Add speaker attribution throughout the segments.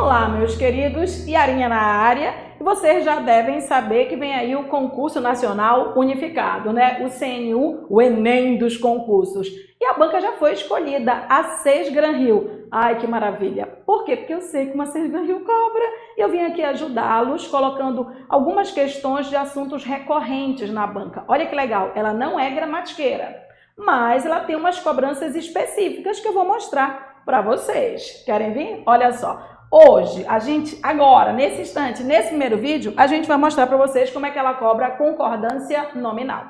Speaker 1: Olá, meus queridos, Yarinha na área. Vocês já devem saber que vem aí o Concurso Nacional Unificado, né? O CNU, o Enem dos concursos. E a banca já foi escolhida, a Sesgran-Rio. Ai, que maravilha! Por quê? Porque eu sei que uma Sesgran-Rio cobra e eu vim aqui ajudá-los colocando algumas questões de assuntos recorrentes na banca. Olha que legal, ela não é gramatiqueira, mas ela tem umas cobranças específicas que eu vou mostrar para vocês. Querem vir? Olha só. Hoje, agora, nesse instante, nesse primeiro vídeo, a gente vai mostrar para vocês como é que ela cobra a concordância nominal.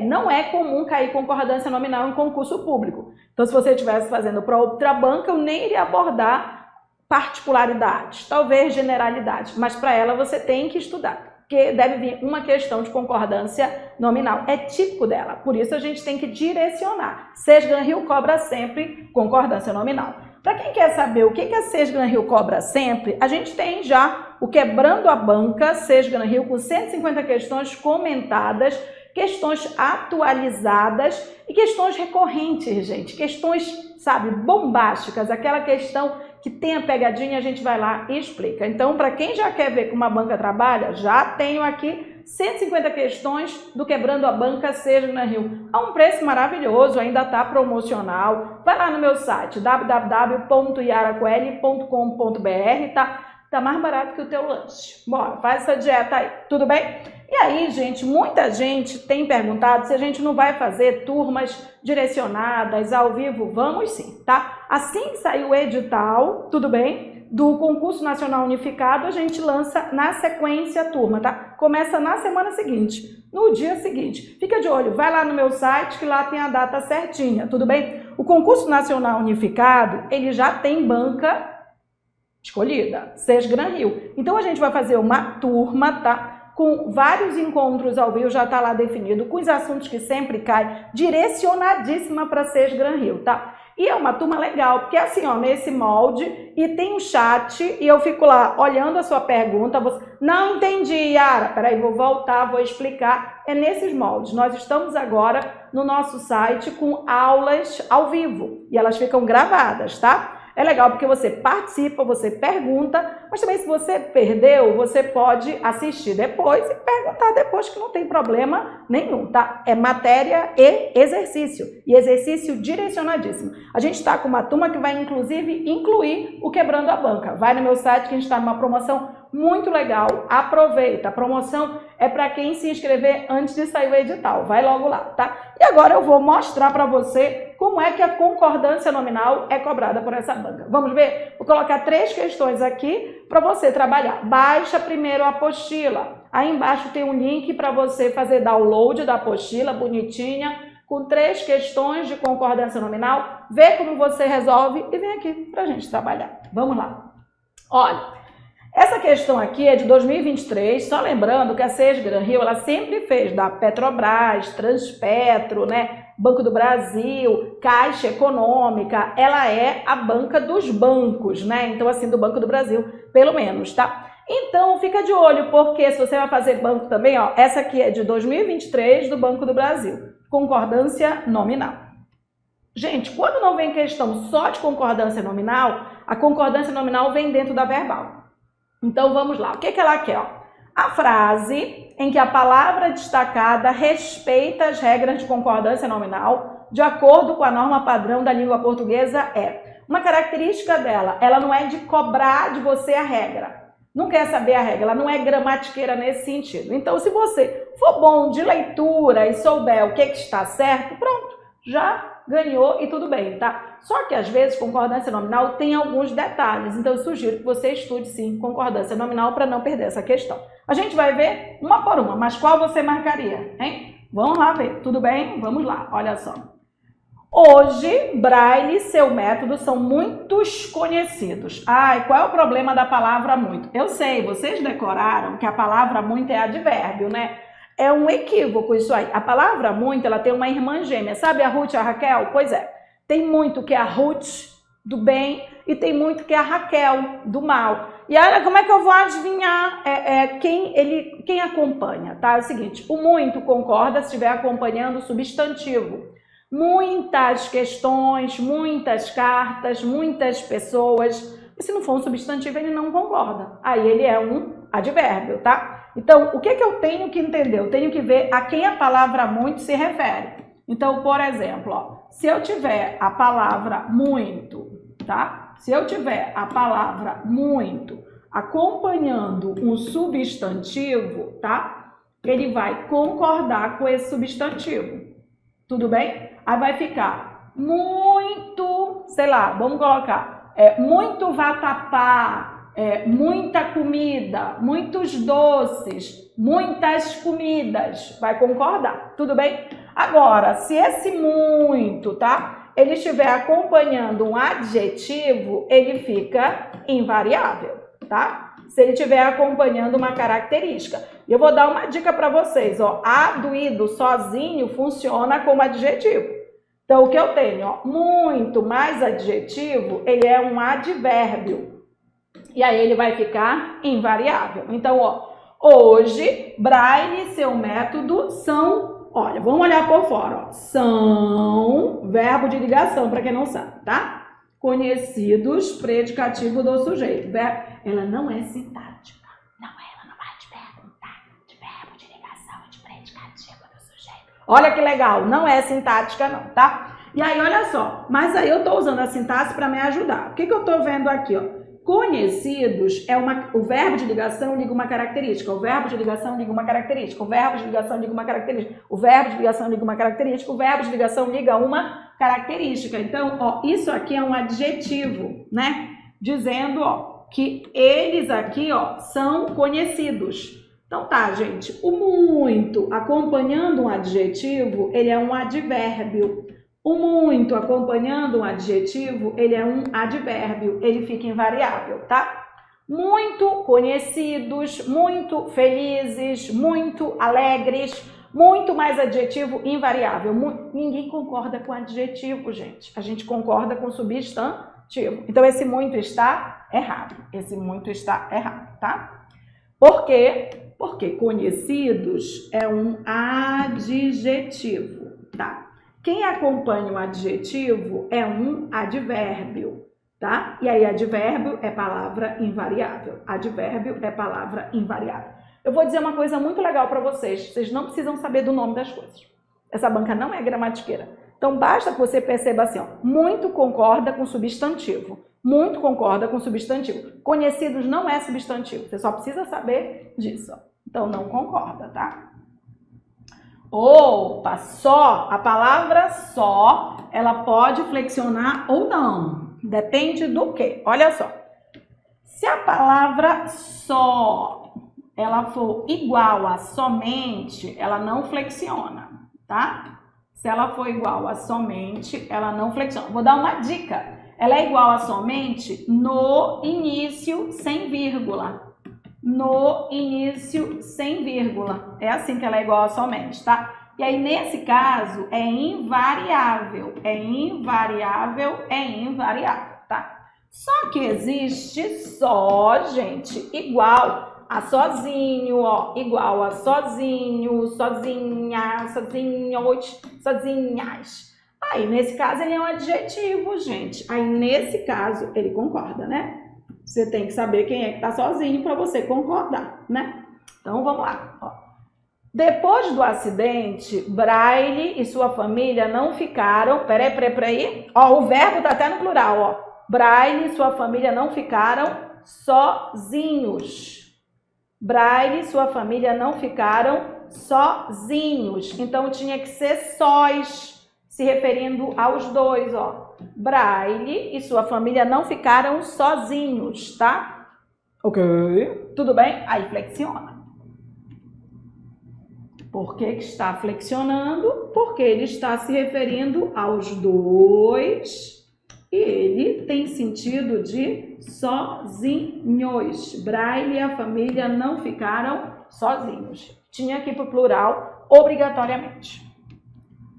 Speaker 1: Não é comum cair concordância nominal em concurso público. Então, se você estivesse fazendo para outra banca, eu nem iria abordar particularidades, talvez generalidades, mas para ela você tem que estudar, porque deve vir uma questão de concordância nominal. É típico dela, por isso a gente tem que direcionar. Sesgran-Rio cobra sempre concordância nominal. Para quem quer saber o que a Sesgran-Rio cobra sempre, a gente tem já o Quebrando a Banca, Sesgran-Rio, com 150 questões comentadas, questões atualizadas e questões recorrentes, gente. Questões, sabe, bombásticas, aquela questão que tem a pegadinha, a gente vai lá e explica. Então, para quem já quer ver como a banca trabalha, já tenho aqui 150 questões do Quebrando a Banca Sesgran-Rio. A um preço maravilhoso, ainda está promocional. Vai lá no meu site, www.yaracoeli.com.br, tá mais barato que o teu lanche. Bora, faz essa dieta aí, tudo bem? E aí, gente, muita gente tem perguntado se a gente não vai fazer turmas direcionadas ao vivo. Vamos sim, tá? Assim que sair o edital, tudo bem? Do Concurso Nacional Unificado, a gente lança na sequência a turma, tá? Começa na semana seguinte, no dia seguinte. Fica de olho, vai lá no meu site que lá tem a data certinha, tudo bem? O Concurso Nacional Unificado, ele já tem banca escolhida, Sesgran-Rio. Então a gente vai fazer uma turma, tá? Com vários encontros ao vivo, já está lá definido, com os assuntos que sempre caem, direcionadíssima para Sesgran-Rio, tá? E é uma turma legal, porque assim, ó, nesse molde, e tem um chat, e eu fico lá olhando a sua pergunta, você, não entendi, Yara, peraí, vou voltar, vou explicar, é nesses moldes. Nós estamos agora no nosso site com aulas ao vivo, e elas ficam gravadas, tá? É legal porque você participa, você pergunta, mas também se você perdeu, você pode assistir depois e perguntar depois, que não tem problema nenhum, tá? É matéria e exercício direcionadíssimo. A gente está com uma turma que vai inclusive incluir o Quebrando a Banca. Vai no meu site que a gente está numa promoção muito legal, aproveita. A promoção é para quem se inscrever antes de sair o edital, vai logo lá, tá? E agora eu vou mostrar para você como é que a concordância nominal é cobrada por essa banca. Vamos ver? Vou colocar 3 questões aqui para você trabalhar. Baixa primeiro a apostila. Aí embaixo tem um link para você fazer download da apostila, bonitinha, com 3 questões de concordância nominal. Vê como você resolve e vem aqui para a gente trabalhar. Vamos lá. Olha, essa questão aqui é de 2023, só lembrando que a Sesgran-Rio, ela sempre fez da Petrobras, Transpetro, né, Banco do Brasil, Caixa Econômica, ela é a banca dos bancos, né, então assim, do Banco do Brasil, pelo menos, tá? Então, fica de olho, porque se você vai fazer banco também, ó, essa aqui é de 2023 do Banco do Brasil, concordância nominal. Gente, quando não vem questão só de concordância nominal, a concordância nominal vem dentro da verbal. Então, vamos lá. O que ela quer? Ó? A frase em que a palavra destacada respeita as regras de concordância nominal de acordo com a norma padrão da língua portuguesa é. Uma característica dela, ela não é de cobrar de você a regra. Não quer saber a regra, ela não é gramatiqueira nesse sentido. Então, se você for bom de leitura e souber o que está certo, pronto, já ganhou e tudo bem, tá? Só que às vezes concordância nominal tem alguns detalhes, então eu sugiro que você estude sim concordância nominal para não perder essa questão. A gente vai ver uma por uma, mas qual você marcaria, hein? Vamos lá ver, tudo bem? Vamos lá, olha só. Hoje, Braille e seu método são muitos conhecidos. Ai, qual é o problema da palavra muito? Eu sei, vocês decoraram que a palavra muito é advérbio, né? É um equívoco isso aí. A palavra muito, ela tem uma irmã gêmea. Sabe a Ruth e a Raquel? Pois é. Tem muito que é a Ruth do bem e tem muito que é a Raquel do mal. E olha, como é que eu vou adivinhar quem acompanha, tá? É o seguinte, o muito concorda se estiver acompanhando o substantivo. Muitas questões, muitas cartas, muitas pessoas, E se não for um substantivo, ele não concorda. Aí ele é um advérbio, tá? Então, o que que eu tenho que entender? Eu tenho que ver a quem a palavra muito se refere. Então, por exemplo, ó, se eu tiver a palavra muito, tá? Se eu tiver a palavra muito acompanhando um substantivo, tá? Ele vai concordar com esse substantivo. Tudo bem? Aí vai ficar muito, sei lá, vamos colocar, muito vatapá, muita comida, muitos doces, muitas comidas. Vai concordar, tudo bem? Agora, se esse muito, tá? Ele estiver acompanhando um adjetivo, ele fica invariável, tá? Se ele estiver acompanhando uma característica. E eu vou dar uma dica para vocês, ó. Aduído sozinho funciona como adjetivo. Então, o que eu tenho, ó, muito mais adjetivo, ele é um advérbio. E aí ele vai ficar invariável. Então, ó, hoje, Braille e seu método são, olha, vamos olhar por fora, ó. São verbo de ligação, para quem não sabe, tá? Conhecidos, predicativo do sujeito. Ela não é sintática. Não, ela não vai te perguntar de verbo de ligação e de predicativo do sujeito. Olha que legal, não é sintática não, tá? E aí, olha só, mas aí eu tô usando a sintaxe para me ajudar. O que que eu tô vendo aqui, ó? Conhecidos o verbo de ligação liga uma característica, o verbo de ligação liga uma característica, o verbo de ligação liga uma característica, o verbo de ligação liga uma característica, o verbo de ligação liga uma característica. Então, ó, isso aqui é um adjetivo, né? Dizendo, ó, que eles aqui, ó, são conhecidos. Então tá, gente, o muito acompanhando um adjetivo, ele é um advérbio. O muito acompanhando um adjetivo, ele é um advérbio, ele fica invariável, tá? Muito conhecidos, muito felizes, muito alegres, muito mais adjetivo invariável. Ninguém concorda com adjetivo, gente. A gente concorda com substantivo. Então, esse muito está errado. Esse muito está errado, tá? Por quê? Porque conhecidos é um adjetivo, tá? Quem acompanha o adjetivo é um advérbio, tá? E aí, advérbio é palavra invariável. Advérbio é palavra invariável. Eu vou dizer uma coisa muito legal para vocês. Vocês não precisam saber do nome das coisas. Essa banca não é gramatiqueira. Então, basta que você perceba assim, ó, muito concorda com substantivo. Muito concorda com substantivo. Conhecidos não é substantivo. Você só precisa saber disso, ó. Então, não concorda, tá? Opa, só, a palavra só, ela pode flexionar ou não. Depende do quê? Olha só. Se a palavra só, ela for igual a somente, ela não flexiona, tá? Se ela for igual a somente, ela não flexiona. Vou dar uma dica. Ela é igual a somente no início sem vírgula. No início sem vírgula. É assim que ela é igual a somente, tá? E aí, nesse caso, é invariável. É invariável, tá? Só que existe só, gente, igual a sozinho, ó. Igual a sozinho, sozinha, sozinhos, sozinhas. Aí, nesse caso, ele é um adjetivo, gente. Aí, nesse caso, ele concorda, né? Você tem que saber quem é que tá sozinho para você concordar, né? Então, vamos lá. Ó. Depois do acidente, Braille e sua família não ficaram... Peraí. Ó, o verbo tá até no plural, ó. Braille e sua família não ficaram sozinhos. Braille e sua família não ficaram sozinhos. Então, tinha que ser sós, se referindo aos dois, ó. Braille e sua família não ficaram sozinhos, tá? Ok. Tudo bem? Aí flexiona. Por que que está flexionando? Porque ele está se referindo aos dois e ele tem sentido de sozinhos. Braille e a família não ficaram sozinhos. Tinha que ir para o plural obrigatoriamente.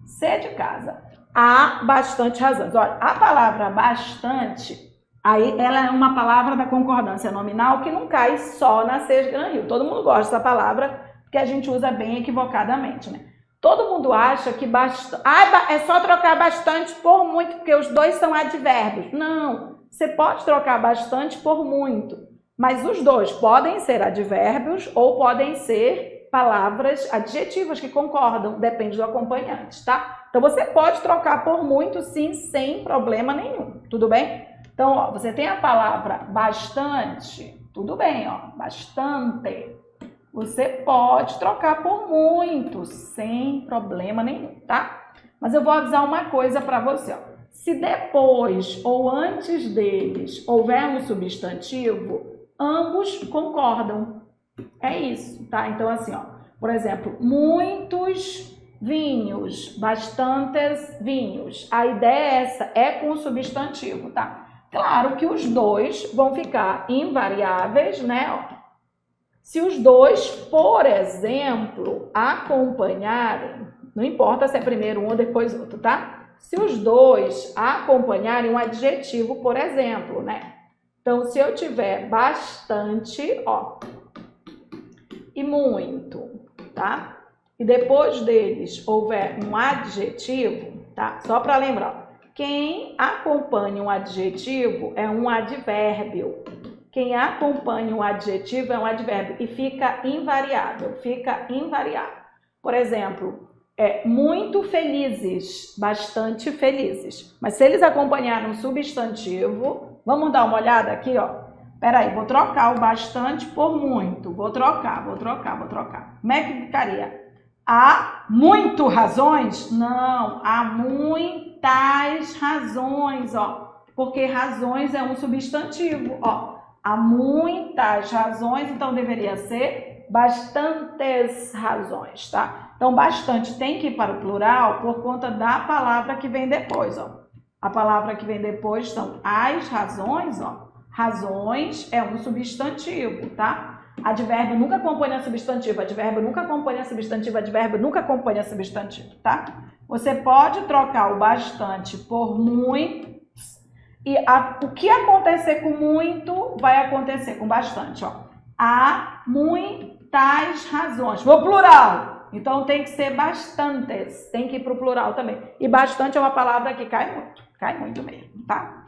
Speaker 1: C de casa. Há bastante razões. Olha, a palavra bastante, aí ela é uma palavra da concordância nominal que não cai só na C de Gran Rio. Todo mundo gosta dessa palavra porque a gente usa bem equivocadamente, né? Todo mundo acha que é só trocar bastante por muito, porque os dois são advérbios. Não, você pode trocar bastante por muito, mas os dois podem ser advérbios ou podem ser palavras adjetivas que concordam, depende do acompanhante, tá? Então você pode trocar por muito sim, sem problema nenhum, tudo bem? Então, ó, você tem a palavra bastante, tudo bem, ó, bastante. Você pode trocar por muito, sem problema nenhum, tá? Mas eu vou avisar uma coisa para você, ó. Se depois ou antes deles houver um substantivo, ambos concordam. É isso, tá? Então, assim, ó, por exemplo, muitos vinhos, bastantes vinhos. A ideia é essa, é com o substantivo, tá? Claro que os dois vão ficar invariáveis, né? Ó. Se os dois, por exemplo, acompanharem, não importa se é primeiro um ou depois outro, tá? Se os dois acompanharem um adjetivo, por exemplo, né? Então, se eu tiver bastante, ó, e muito, tá? E depois deles houver um adjetivo, tá? Só para lembrar, quem acompanha um adjetivo é um advérbio. Quem acompanha um adjetivo é um advérbio e fica invariável, Por exemplo, muito felizes, bastante felizes. Mas se eles acompanharem um substantivo, vamos dar uma olhada aqui, ó. Peraí, vou trocar o bastante por muito. Vou trocar. Como é que ficaria? Há muito razões? Não, há muitas razões, ó. Porque razões é um substantivo, ó. Há muitas razões, então deveria ser bastantes razões, tá? Então, bastante tem que ir para o plural por conta da palavra que vem depois, ó. A palavra que vem depois são as razões, ó. Razões é um substantivo, tá? Advérbio nunca acompanha substantivo, advérbio nunca acompanha substantivo, advérbio nunca acompanha substantivo, tá? Você pode trocar o bastante por muito. E o que acontecer com muito vai acontecer com bastante, ó. Há muitas razões. Vou plural. Então tem que ser bastantes. Tem que ir para o plural também. E bastante é uma palavra que cai muito mesmo, tá?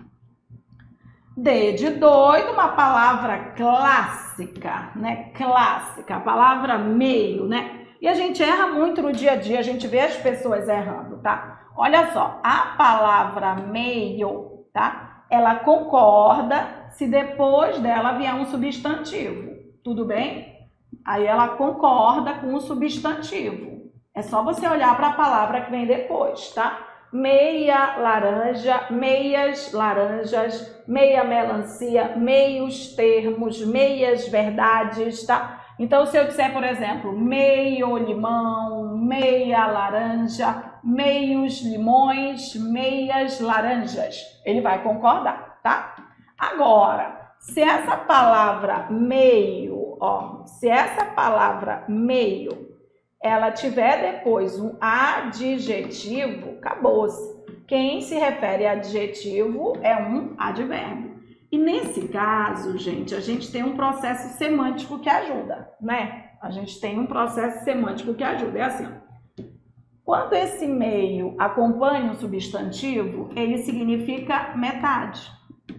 Speaker 1: D de doido, uma palavra clássica, né? Clássica, a palavra meio, né? E a gente erra muito no dia a dia, a gente vê as pessoas errando, tá? Olha só, a palavra meio, tá? Ela concorda se depois dela vier um substantivo, tudo bem? Aí ela concorda com o substantivo. É só você olhar para a palavra que vem depois, tá? Meia laranja, meias laranjas, meia melancia, meios termos, meias verdades, tá? Então, se eu disser, por exemplo, meio limão, meia laranja, meios limões, meias laranjas, ele vai concordar, tá? Agora, se essa palavra meio, ó, se essa palavra meio, ela tiver depois um adjetivo, acabou-se. Quem se refere a adjetivo é um advérbio. E nesse caso, gente, a gente tem um processo semântico que ajuda, né? A gente tem um processo semântico que ajuda. É assim, ó. Quando esse meio acompanha um substantivo, ele significa metade.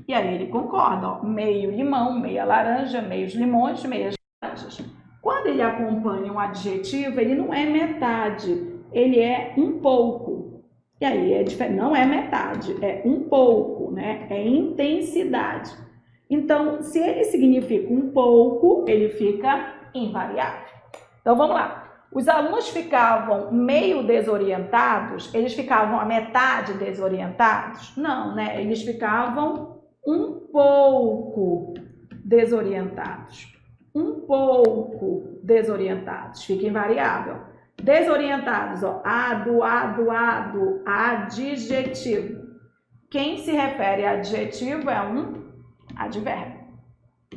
Speaker 1: E aí ele concorda, ó. Meio limão, meia laranja, meios limões, meias laranjas. Quando ele acompanha um adjetivo, ele não é metade, ele é um pouco. E aí é diferente, não é metade, é um pouco, né? É intensidade. Então, se ele significa um pouco, ele fica invariável. Então, vamos lá. Os alunos ficavam meio desorientados, eles ficavam a metade desorientados? Não, né? Eles ficavam um pouco desorientados. Um pouco desorientados, fica invariável. Desorientados, ó, ado, adjetivo. Quem se refere a adjetivo é um advérbio.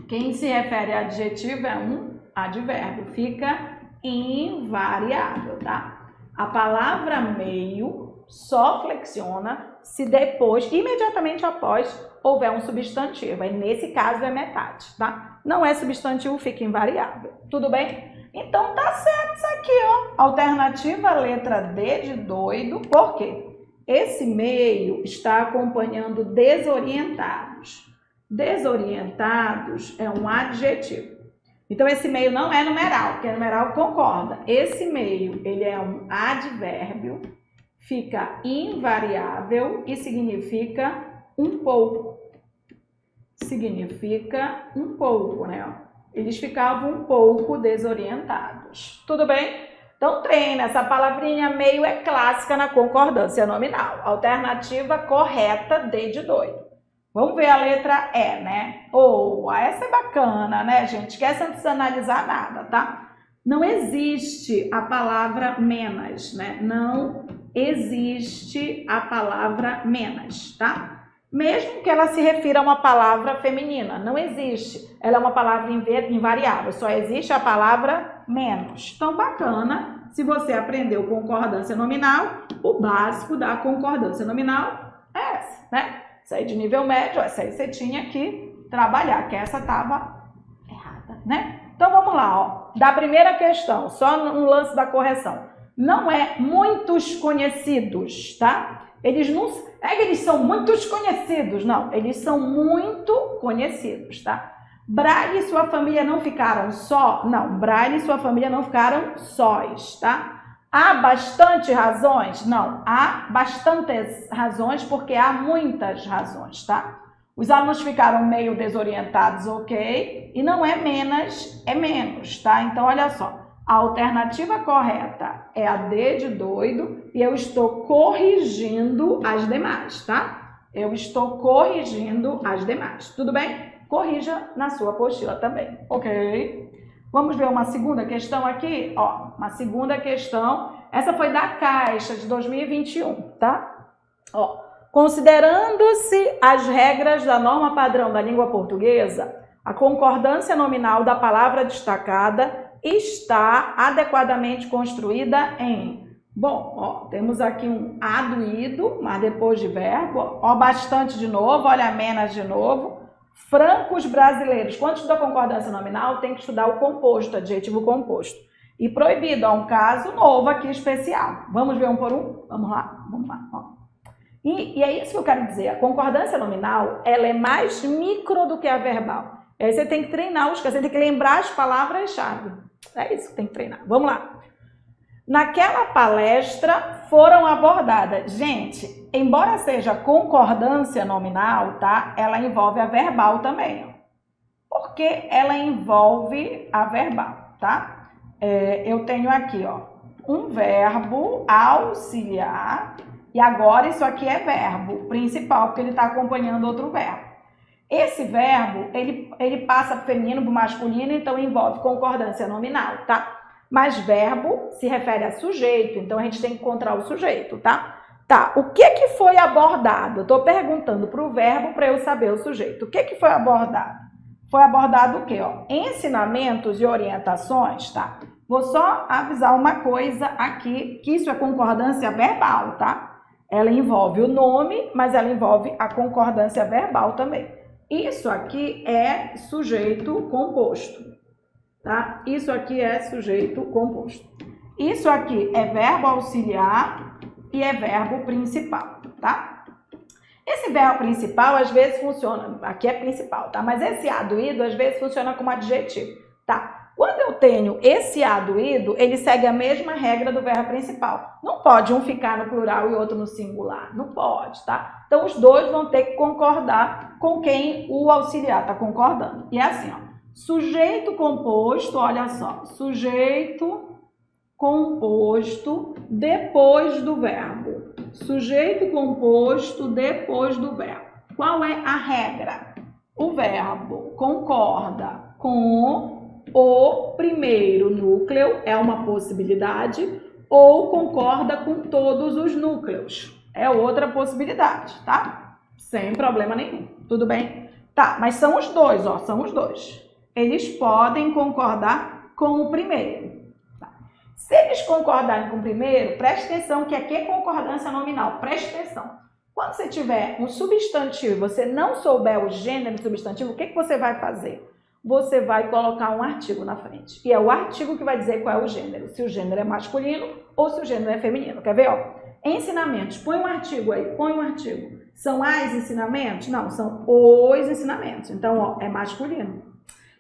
Speaker 1: Quem se refere a adjetivo é um advérbio. Fica invariável, tá? A palavra meio só flexiona se depois, imediatamente após, houver um substantivo. Aí, nesse caso, é metade, tá? Não é substantivo, fica invariável. Tudo bem? Então tá certo isso aqui, ó. Alternativa letra D de doido, por quê? Esse meio está acompanhando desorientados. Desorientados é um adjetivo. Então esse meio não é numeral, porque numeral concorda. Esse meio, ele é um advérbio, fica invariável e significa um pouco. Significa um pouco, né? Eles ficavam um pouco desorientados. Tudo bem? Então treina, essa palavrinha meio é clássica na concordância nominal. Alternativa correta, D de doido. Vamos ver a letra E, né? Essa é bacana, né, gente? Esquece, não precisa analisar nada, tá? Não existe a palavra menos, né? Não existe a palavra menos, tá? Mesmo que ela se refira a uma palavra feminina, não existe. Ela é uma palavra invariável, só existe a palavra menos. Então, bacana, se você aprendeu concordância nominal, o básico da concordância nominal é essa, né? Isso aí de nível médio, essa aí você tinha que trabalhar, que essa estava errada, né? Então, vamos lá, ó. Da primeira questão, só no lance da correção. Não é muitos conhecidos, tá? Eles não... É que eles são muitos conhecidos, não. Eles são muito conhecidos, tá? Braille e sua família não ficaram só? Não, Braille e sua família não ficaram sós, tá? Há bastante razões? Não, há bastantes razões porque há muitas razões, tá? Os alunos ficaram meio desorientados, ok? E não é menos, é menos, tá? Então, olha só, a alternativa correta é a D de doido e eu estou corrigindo as demais, tá? Eu estou corrigindo as demais, tudo bem? Corrija na sua apostila também, ok? Vamos ver uma segunda questão aqui, ó, uma segunda questão, essa foi da Caixa de 2021, tá? Ó, considerando-se as regras da norma padrão da língua portuguesa, a concordância nominal da palavra destacada está adequadamente construída em... Bom, ó, temos aqui um aduído, mas depois de verbo, ó, bastante de novo, olha menos de novo. Francos brasileiros. Quando estuda concordância nominal, tem que estudar o composto, adjetivo composto. E proibido, há um caso novo aqui especial. Vamos ver um por um? Vamos lá, vamos lá. Ó. E é isso que eu quero dizer. A concordância nominal, ela é mais micro do que a verbal. Aí você tem que treinar os casos, você tem que lembrar as palavras-chave. É isso que tem que treinar. Vamos lá. Naquela palestra foram abordadas. Gente, embora seja concordância nominal, tá? Ela envolve a verbal também. Ó. Porque ela envolve a verbal, tá? Eu tenho aqui, ó, um verbo auxiliar e agora isso aqui é verbo principal, porque ele está acompanhando outro verbo. Esse verbo, ele passa para feminino, para masculino, então envolve concordância nominal, tá? Mas verbo se refere a sujeito, então a gente tem que encontrar o sujeito, tá? Tá, o que foi abordado? Eu tô perguntando para o verbo para eu saber o sujeito. O que foi abordado? Foi abordado o quê? Ó? Ensinamentos e orientações, tá? Vou só avisar uma coisa aqui, que isso é concordância verbal, tá? Ela envolve o nome, mas ela envolve a concordância verbal também. Isso aqui é sujeito composto, tá? Isso aqui é sujeito composto. Isso aqui é verbo auxiliar e é verbo principal, tá? Esse verbo principal às vezes funciona, aqui é principal, tá? Mas esse aduído às vezes funciona como adjetivo, tá? Quando eu tenho esse aduído, ele segue a mesma regra do verbo principal. Não pode um ficar no plural e outro no singular, não pode, tá? Então os dois vão ter que concordar com quem o auxiliar está concordando. E é assim, ó, sujeito composto, olha só, sujeito composto depois do verbo. Sujeito composto depois do verbo. Qual é a regra? O verbo concorda com o primeiro núcleo, é uma possibilidade, ou concorda com todos os núcleos, é outra possibilidade, tá? Sem problema nenhum, tudo bem? Tá, mas são os dois, ó, são os dois. Eles podem concordar com o primeiro. Se eles concordarem com o primeiro, preste atenção que aqui é concordância nominal, preste atenção. Quando você tiver um substantivo e você não souber o gênero do substantivo, o que você vai fazer? você vai colocar um artigo na frente. E é o artigo que vai dizer qual é o gênero, se o gênero é masculino ou se o gênero é feminino. Quer ver, ó? Ensinamentos, põe um artigo aí, põe um artigo. São as ensinamentos? Não, são os ensinamentos. Então, ó, é masculino.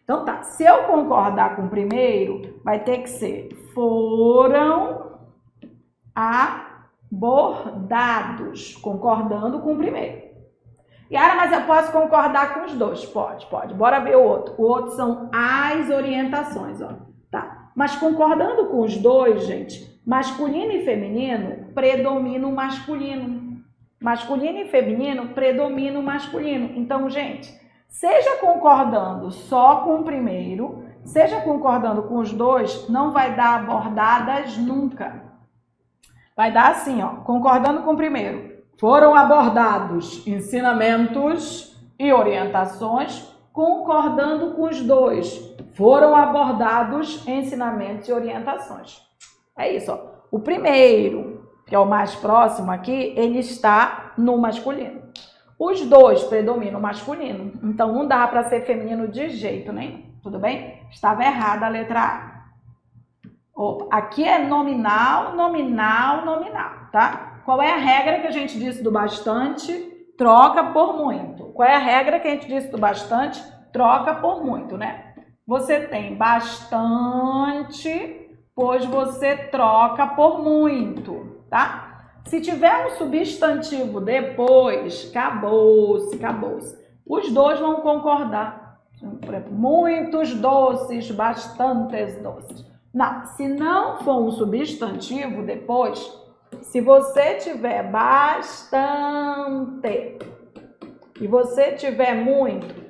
Speaker 1: Então tá, se eu concordar com o primeiro, vai ter que ser foram abordados, concordando com o primeiro. Yara, mas eu posso concordar com os dois? Pode, pode. Bora ver o outro. O outro são as orientações, ó. Tá. Mas concordando com os dois, gente, masculino e feminino predomina o masculino. Masculino e feminino predomina o masculino. Então, gente, seja concordando só com o primeiro, seja concordando com os dois, não vai dar abordadas nunca. Vai dar assim, ó, concordando com o primeiro. Foram abordados ensinamentos e orientações, concordando com os dois. Foram abordados ensinamentos e orientações. É isso, ó. O primeiro, que é o mais próximo aqui, ele está no masculino. Os dois predominam o masculino, então não dá para ser feminino de jeito nenhum, tudo bem? Estava errada a letra A. Opa, aqui é nominal, nominal, nominal, tá? Qual é a regra que a gente disse do bastante? Troca por muito. Qual é a regra que a gente disse do bastante? Troca por muito, né? Você tem bastante, pois você troca por muito, tá? Se tiver um substantivo depois, acabou-se, acabou-se. Os dois vão concordar. Por exemplo, muitos doces, bastantes doces. Não, se não for um substantivo depois, se você tiver bastante e você tiver muito,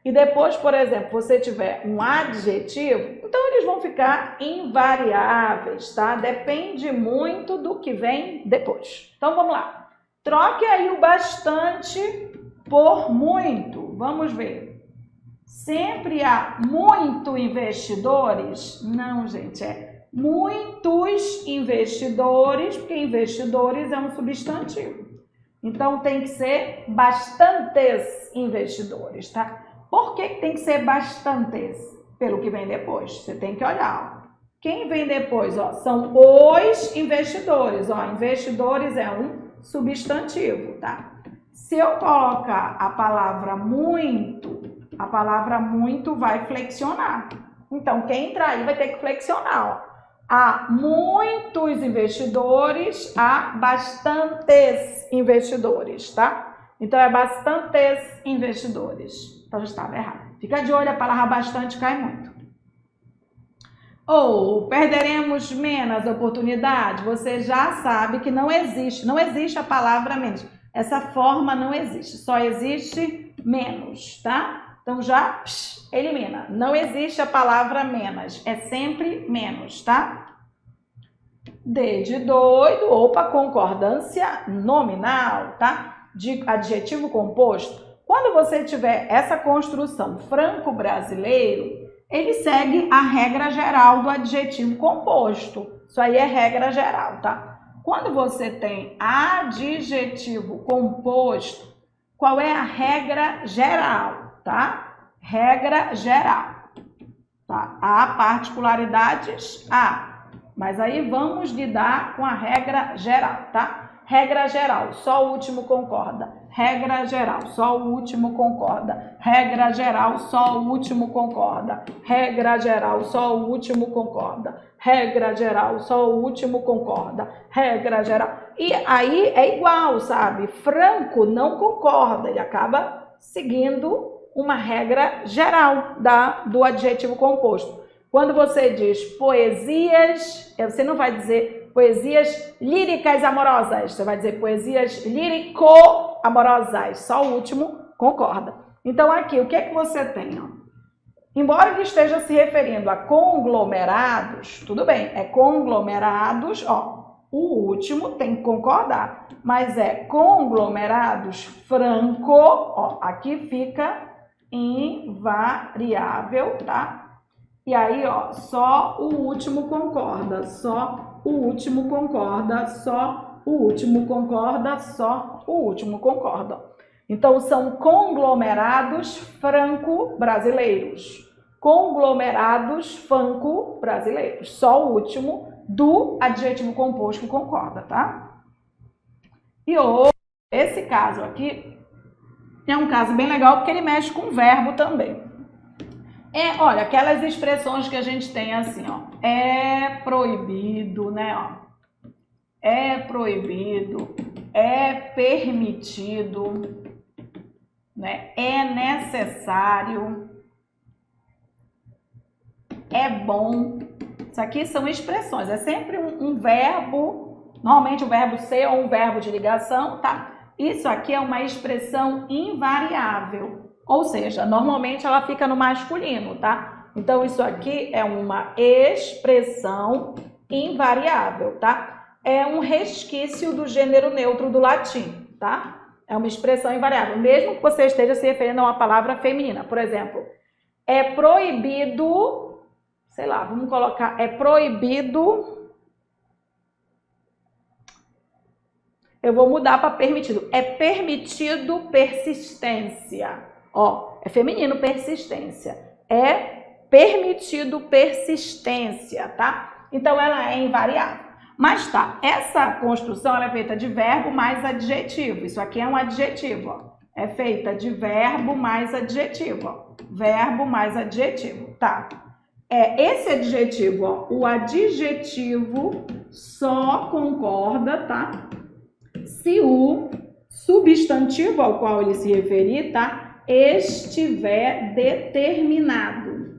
Speaker 1: e depois, por exemplo, você tiver um adjetivo, então eles vão ficar invariáveis, tá? Depende muito do que vem depois. Então, vamos lá. Troque aí o bastante por muito. Vamos ver. Sempre há muito investidores? Não, gente, é muitos investidores, porque investidores é um substantivo. Então, tem que ser bastantes investidores, tá? Por que tem que ser bastantes? Pelo que vem depois. Você tem que olhar, ó. Quem vem depois, ó, são os investidores, ó. Investidores é um substantivo, tá? Se eu colocar a palavra muito vai flexionar. Então, quem entrar aí vai ter que flexionar, ó. Há muitos investidores, há bastantes investidores, tá? Então, é bastantes investidores. Então, já estava errado. Fica de olho, a palavra bastante cai muito. Ou perderemos menos oportunidade. Você já sabe que não existe a palavra menos. Essa forma não existe, só existe menos, tá? Então, já elimina. Não existe a palavra menos, é sempre menos, tá? D de doido, opa, concordância nominal, tá? De adjetivo composto. Quando você tiver essa construção franco-brasileiro, ele segue a regra geral do adjetivo composto. Isso aí é regra geral, tá? Quando você tem adjetivo composto, qual é a regra geral, tá? Regra geral, tá? Há particularidades? Há, mas aí vamos lidar com a regra geral, tá? Regra geral, só o último concorda. Regra geral, só o último concorda. Regra geral, só o último concorda. Regra geral, só o último concorda. Regra geral, só o último concorda. Regra geral. E aí é igual, sabe? Franco não concorda, ele acaba seguindo uma regra geral do adjetivo composto. Quando você diz poesias, você não vai dizer poesias líricas amorosas, você vai dizer poesias lírico-amorosas, só o último concorda. Então aqui, o que é que você tem? Ó? Embora ele esteja se referindo a conglomerados, tudo bem, é conglomerados, ó, o último tem que concordar, mas é conglomerados franco, ó, aqui fica invariável, tá? E aí, ó, só o último concorda, só o último concorda, só o último concorda, só o último concorda. Então, são conglomerados franco-brasileiros. Conglomerados franco-brasileiros. Só o último do adjetivo composto que concorda, tá? E esse caso aqui é um caso bem legal porque ele mexe com o verbo também. Olha, aquelas expressões que a gente tem assim, ó. É proibido, né, ó. É proibido, é permitido, né? É necessário, é bom. Isso aqui são expressões, é sempre um verbo, normalmente o verbo ser ou um verbo de ligação, tá? Isso aqui é uma expressão invariável, ou seja, normalmente ela fica no masculino, tá? Então isso aqui é uma expressão invariável, tá? É um resquício do gênero neutro do latim, tá? É uma expressão invariável, mesmo que você esteja se referindo a uma palavra feminina. Por exemplo, é proibido, sei lá, vamos colocar, é proibido, eu vou mudar para permitido, é permitido persistência, ó, é feminino persistência, é permitido persistência, tá? Então ela é invariável. Mas tá, essa construção ela é feita de verbo mais adjetivo. Isso aqui é um adjetivo, ó. É feita de verbo mais adjetivo, ó. Verbo mais adjetivo, tá? Esse adjetivo, ó, o adjetivo só concorda, tá? Se o substantivo ao qual ele se referir, tá? Estiver determinado.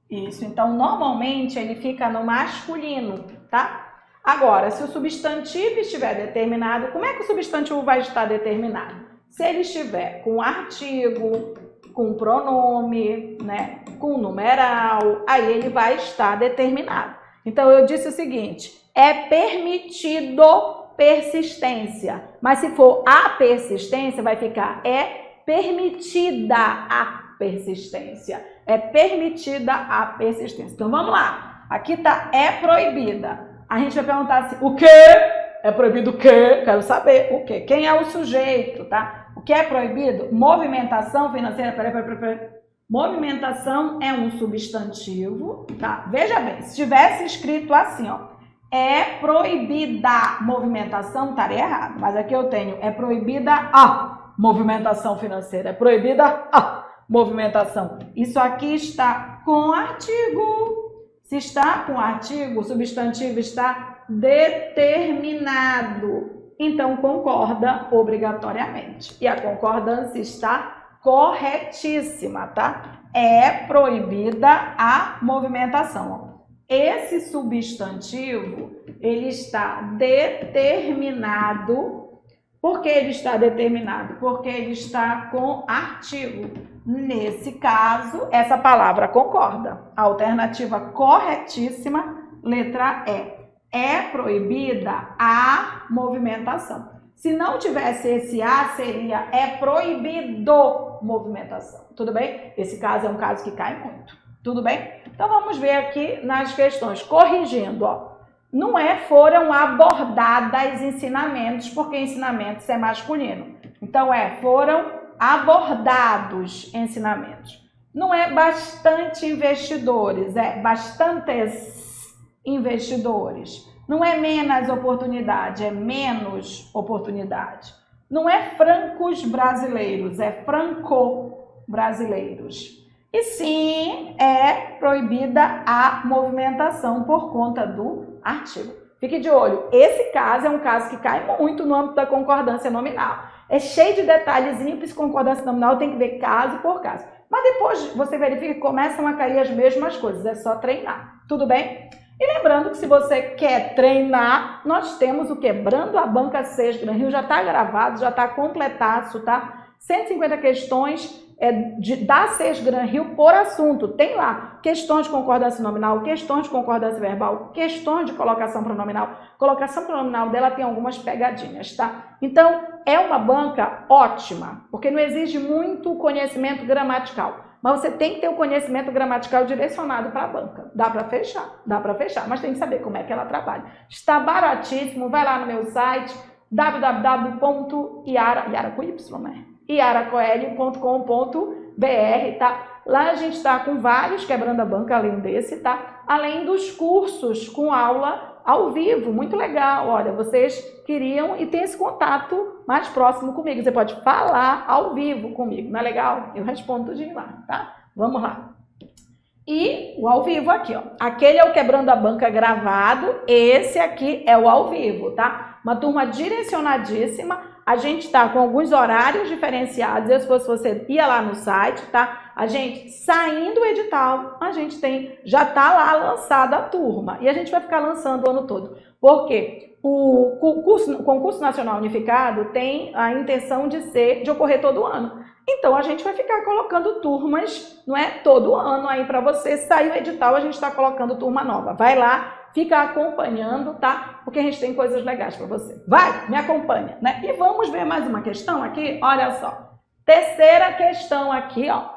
Speaker 1: Isso, então normalmente ele fica no masculino, tá? Agora, se o substantivo estiver determinado, como é que o substantivo vai estar determinado? Se ele estiver com artigo, com pronome, né, com numeral, aí ele vai estar determinado. Então, eu disse o seguinte, é permitido persistência, mas se for a persistência, vai ficar é permitida a persistência. É permitida a persistência. Então, vamos lá. Aqui tá é proibida. A gente vai perguntar assim, o quê? É proibido o quê? Quero saber o quê? Quem é o sujeito, tá? O que é proibido? Movimentação financeira. Peraí. Movimentação é um substantivo, tá? Veja bem, se tivesse escrito assim, ó, é proibida movimentação, estaria errado. Mas aqui eu tenho, é proibida a movimentação financeira. É proibida a movimentação. Isso aqui está com artigo. Se está com artigo, o substantivo está determinado. Então, concorda obrigatoriamente. E a concordância está corretíssima, tá? É proibida a movimentação. Esse substantivo, ele está determinado. Por que ele está determinado? Porque ele está com artigo. Nesse caso, essa palavra concorda. A alternativa corretíssima, letra E. É proibida a movimentação. Se não tivesse esse A, seria é proibido movimentação. Tudo bem? Esse caso é um caso que cai muito. Tudo bem? Então, vamos ver aqui nas questões. Corrigindo, ó. Não foram abordadas ensinamentos, porque ensinamentos é masculino. Então, foram abordados ensinamentos. Não é bastante investidores, é bastantes investidores. Não é menos oportunidade, é menos oportunidade. Não é francos brasileiros, é franco-brasileiros. E sim, é proibida a movimentação por conta do artigo. Fique de olho, esse caso é um caso que cai muito no âmbito da concordância nominal. É cheio de detalhes simples, concordância nominal tem que ver caso por caso. Mas depois você verifica que começam a cair as mesmas coisas, é só treinar. Tudo bem? E lembrando que se você quer treinar, nós temos o Quebrando a Banca Sesgran Rio, já está gravado, já está completaço, tá? 150 questões da Sesgran Rio por assunto. Tem lá questões de concordância nominal, questões de concordância verbal, questões de colocação pronominal. Colocação pronominal dela tem algumas pegadinhas, tá? Então, é uma banca ótima, porque não exige muito conhecimento gramatical. Mas você tem que ter o conhecimento gramatical direcionado para a banca. Dá para fechar, mas tem que saber como é que ela trabalha. Está baratíssimo, vai lá no meu site, www.iaracoelho.com.br, tá? Lá a gente está com vários Quebrando a Banca além desse, tá? Além dos cursos com aula ao vivo, muito legal. Olha, vocês queriam e tem esse contato mais próximo comigo. Você pode falar ao vivo comigo, não é legal? Eu respondo tudinho lá, tá? Vamos lá. E o ao vivo aqui, ó. Aquele é o Quebrando a Banca gravado, esse aqui é o ao vivo, tá? Uma turma direcionadíssima. A gente tá com alguns horários diferenciados. Eu, se fosse você, ia lá no site, tá? A gente, saindo o edital, a gente já tá lá lançada a turma. E a gente vai ficar lançando o ano todo. Por quê? O concurso nacional unificado tem a intenção de ocorrer todo ano. Então, a gente vai ficar colocando turmas, não é? Todo ano aí para você. Sair o edital, a gente está colocando turma nova. Vai lá, fica acompanhando, tá? Porque a gente tem coisas legais para você. Vai, me acompanha, né? E vamos ver mais uma questão aqui, olha só. Terceira questão aqui, ó.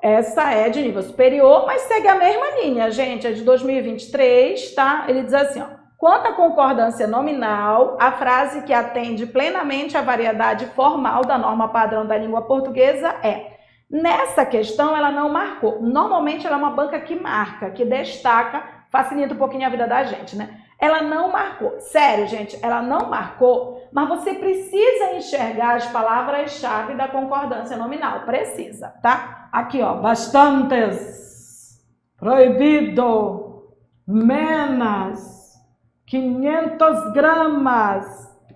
Speaker 1: Essa é de nível superior, mas segue a mesma linha, gente. É de 2023, tá? Ele diz assim, ó. Quanto à concordância nominal, a frase que atende plenamente à variedade formal da norma padrão da língua portuguesa é: nessa questão ela não marcou. Normalmente ela é uma banca que marca, que destaca, facilita um pouquinho a vida da gente, né? Ela não marcou. Sério, gente, ela não marcou, mas você precisa enxergar as palavras-chave da concordância nominal. Precisa, tá? Aqui, ó, bastantes, proibido, menos, 500 gramas,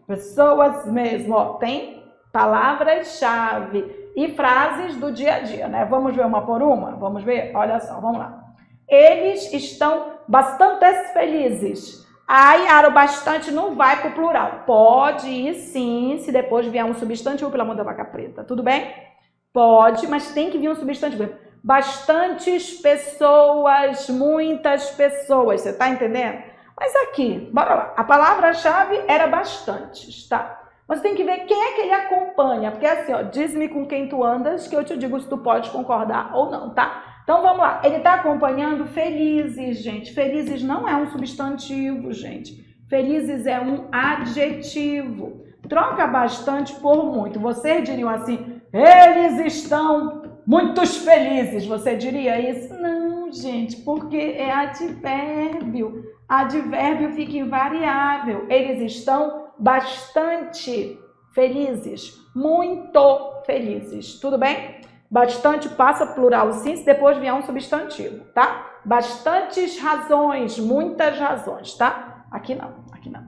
Speaker 1: pessoas mesmo, ó, tem palavras-chave e frases do dia a dia, né? Vamos ver uma por uma? Vamos ver? Olha só, vamos lá. Eles estão bastante felizes. Aí, o bastante não vai para o plural. Pode ir sim, se depois vier um substantivo, pelo amor da vaca preta. Tudo bem? Pode, mas tem que vir um substantivo. Bastantes pessoas, muitas pessoas. Você tá entendendo? Mas aqui, bora lá. A palavra-chave era bastantes, tá? Mas tem que ver quem é que ele acompanha. Porque assim, ó, diz-me com quem tu andas que eu te digo se tu pode concordar ou não, tá? Então vamos lá. Ele tá acompanhando felizes, gente. Felizes não é um substantivo, gente. Felizes é um adjetivo. Troca bastante por muito. Vocês diriam assim, eles estão muito felizes. Você diria isso? Não, gente, porque é advérbio. Advérbio fica invariável. Eles estão bastante felizes, muito felizes. Tudo bem? Bastante passa plural sim, se depois vier um substantivo, tá? Bastantes razões, muitas razões, tá? Aqui não, aqui não.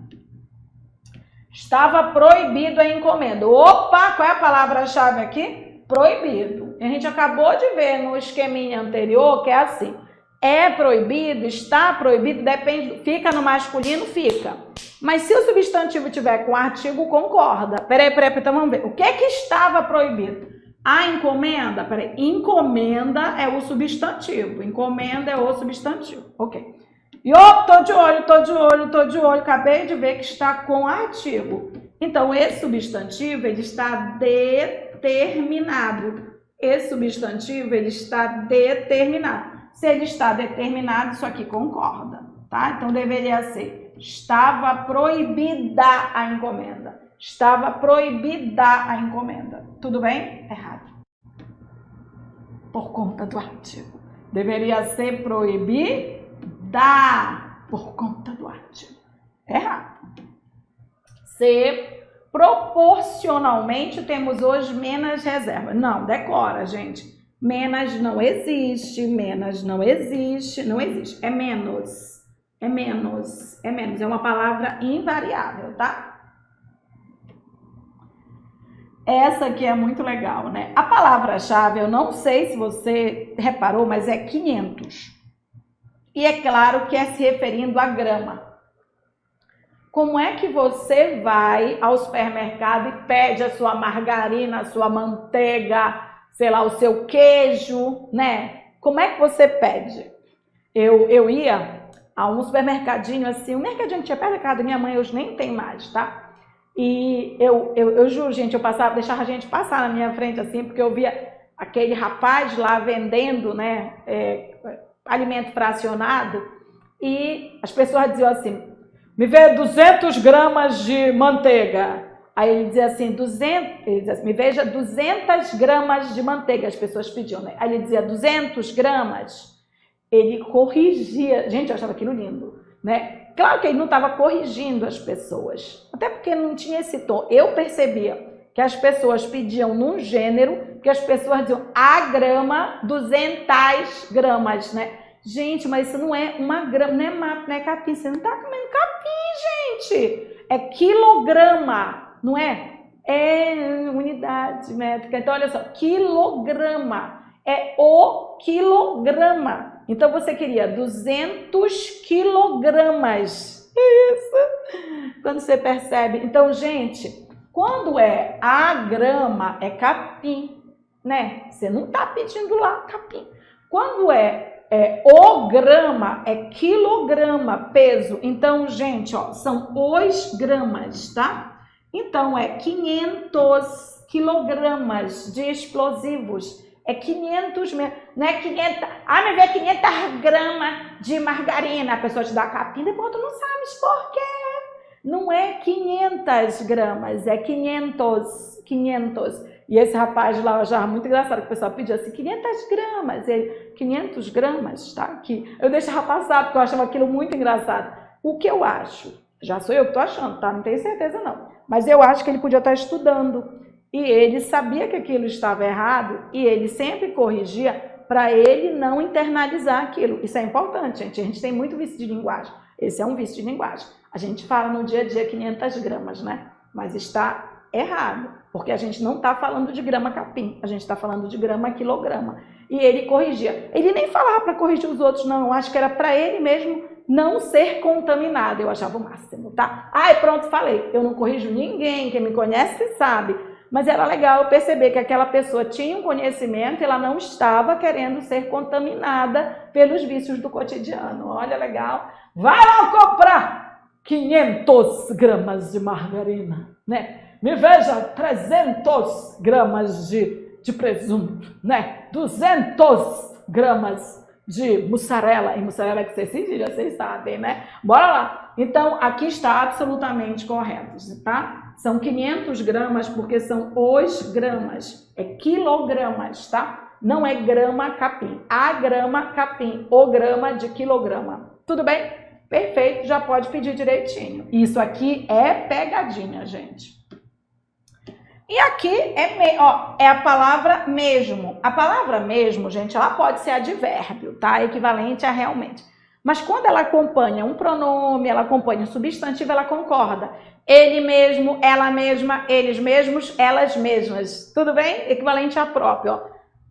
Speaker 1: Estava proibido a encomenda. Opa, qual é a palavra-chave aqui? Proibido. A gente acabou de ver no esqueminha anterior que é assim. É proibido, está proibido, depende, fica no masculino, fica. Mas se o substantivo tiver com artigo, concorda. Peraí, então vamos ver. O que é que estava proibido? A encomenda, peraí, encomenda é o substantivo. Encomenda é o substantivo, ok. E tô de olho, acabei de ver que está com artigo. Então, esse substantivo, ele está determinado. Esse substantivo, ele está determinado. Se ele está determinado, isso aqui concorda, tá? Então, deveria ser, estava proibida a encomenda. Estava proibida a encomenda. Tudo bem? Errado. Por conta do artigo. Deveria ser proibida por conta do artigo. Errado. C. Proporcionalmente, temos hoje menos reserva. Não, decora, gente. Menos não existe, menos não existe, não existe. É menos, é menos, é menos. É uma palavra invariável, tá? Essa aqui é muito legal, né? A palavra-chave, eu não sei se você reparou, mas é 500. E é claro que é se referindo a grama. Como é que você vai ao supermercado e pede a sua margarina, a sua manteiga, sei lá, o seu queijo, né? Como é que você pede? Eu ia a um supermercadinho assim, um mercadinho que tinha perto da casa da minha mãe, hoje nem tem mais, tá? E eu juro, gente, deixava a gente passar na minha frente assim, porque eu via aquele rapaz lá vendendo, né, alimento fracionado, e as pessoas diziam assim, me vê 200 gramas de manteiga. Aí ele dizia assim, 200, ele dizia assim, me veja 200 gramas de manteiga, as pessoas pediam, né? Aí ele dizia 200 gramas, ele corrigia, gente, eu achava aquilo lindo, né? Claro que ele não estava corrigindo as pessoas, até porque não tinha esse tom. Eu percebia que as pessoas pediam num gênero, que as pessoas diziam a grama, 200 gramas, né? Gente, mas isso não é uma grama, não é mato, não é capim, você não está comendo capim, gente, é quilograma. Não é? É unidade métrica. Então, olha só, quilograma. É o quilograma. Então, você queria 200 quilogramas. É isso. Quando você percebe. Então, gente, quando é a grama, é capim, né? Você não está pedindo lá capim. Quando o grama, é quilograma, peso. Então, gente, ó, são os gramas, tá? Então, é 500 quilogramas de explosivos. É 500 mesmo. Não é 500... Ah, mas é 500 gramas de margarina. A pessoa te dá capim, depois tu não sabes por quê. Não é 500 gramas, é 500. 500. E esse rapaz lá, eu achava muito engraçado, que o pessoal pedia assim, 500 gramas. Ele, 500 gramas, tá aqui. Eu deixava passar, porque eu achava aquilo muito engraçado. O que eu acho? Já sou eu que tô achando, tá? Não tenho certeza, não. Mas eu acho que ele podia estar estudando e ele sabia que aquilo estava errado e ele sempre corrigia para ele não internalizar aquilo. Isso é importante, gente. A gente tem muito vício de linguagem. Esse é um vício de linguagem. A gente fala no dia a dia 500 gramas, né? Mas está errado, porque a gente não está falando de grama capim, a gente está falando de grama quilograma. E ele corrigia. Ele nem falava para corrigir os outros, não. Eu acho que era para ele mesmo não ser contaminado. Eu achava o máximo, tá? Ai, pronto, falei. Eu não corrijo ninguém, quem me conhece sabe. Mas era legal eu perceber que aquela pessoa tinha um conhecimento e ela não estava querendo ser contaminada pelos vícios do cotidiano. Olha, legal. Vai lá comprar 500 gramas de margarina, né? Me veja 300 gramas de presunto, né? 200 gramas de mussarela, e mussarela que vocês já vocês sabem, né? Bora lá! Então, aqui está absolutamente correto, tá? São 500 gramas porque são os gramas, é quilogramas, tá? Não é grama capim, a grama capim, o grama de quilograma. Tudo bem? Perfeito, já pode pedir direitinho. Isso aqui é pegadinha, gente. E aqui é a palavra mesmo. A palavra mesmo, gente, ela pode ser advérbio, tá? Equivalente a realmente. Mas quando ela acompanha um pronome, ela acompanha um substantivo, ela concorda. Ele mesmo, ela mesma, eles mesmos, elas mesmas. Tudo bem? Equivalente a próprio, ó.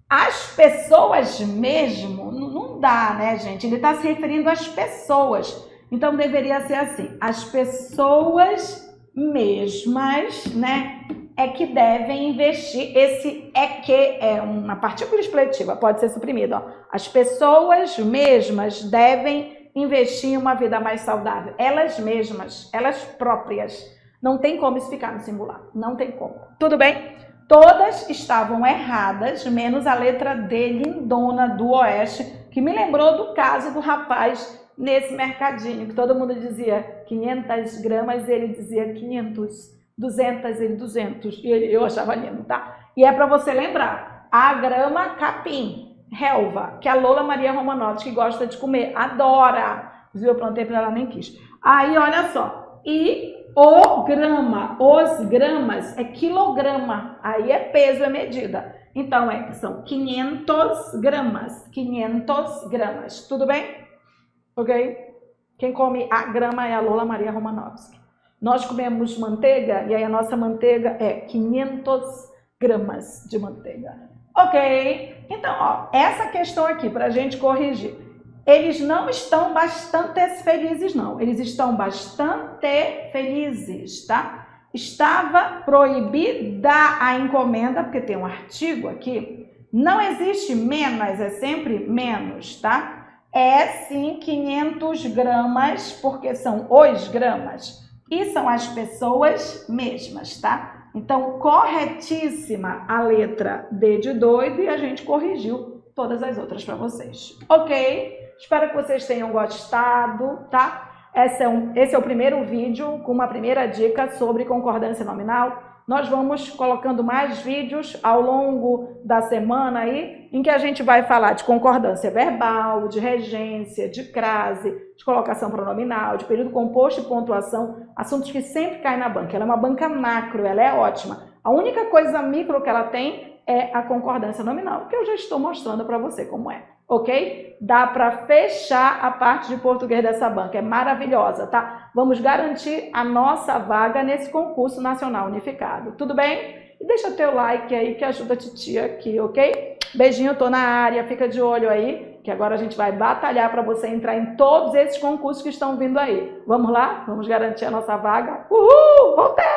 Speaker 1: As pessoas mesmo, não dá, né, gente? Ele está se referindo às pessoas. Então, deveria ser assim. As pessoas mesmas, né? É que devem investir, esse é que é uma partícula expletiva, pode ser suprimida. Ó. As pessoas mesmas devem investir em uma vida mais saudável. Elas mesmas, elas próprias. Não tem como isso ficar no singular, não tem como. Tudo bem? Todas estavam erradas, menos a letra D, lindona, do Oeste, que me lembrou do caso do rapaz nesse mercadinho, que todo mundo dizia 500 gramas e ele dizia 500. 200 e 200, e eu achava lindo, tá? E é para você lembrar, a grama capim, relva, que a Lola Maria Romanovski gosta de comer, adora, eu plantei para ela, nem quis. Aí, olha só, e o grama, os gramas, é quilograma, aí é peso, é medida. Então, são 500 gramas, 500 gramas, tudo bem? Ok? Quem come a grama é a Lola Maria Romanovski. Nós comemos manteiga e aí a nossa manteiga é 500 gramas de manteiga. Ok? Então, ó, essa questão aqui para a gente corrigir. Eles não estão bastante felizes, não. Eles estão bastante felizes, tá? Estava proibida a encomenda, porque tem um artigo aqui. Não existe menos, é sempre menos, tá? É sim 500 gramas, porque são os gramas. E são as pessoas mesmas, tá? Então, corretíssima a letra D de doido e a gente corrigiu todas as outras para vocês. Ok? Espero que vocês tenham gostado, tá? Esse é o primeiro vídeo com uma primeira dica sobre concordância nominal. Nós vamos colocando mais vídeos ao longo da semana aí, em que a gente vai falar de concordância verbal, de regência, de crase, de colocação pronominal, de período composto e pontuação, assuntos que sempre caem na banca. Ela é uma banca macro, ela é ótima. A única coisa micro que ela tem é a concordância nominal, que eu já estou mostrando para você como é, ok? Dá para fechar a parte de português dessa banca, é maravilhosa, tá? Vamos garantir a nossa vaga nesse concurso nacional unificado, tudo bem? E deixa teu like aí que ajuda a titia aqui, ok? Beijinho, tô na área, fica de olho aí, que agora a gente vai batalhar para você entrar em todos esses concursos que estão vindo aí. Vamos lá? Vamos garantir a nossa vaga? Uhul! Voltei!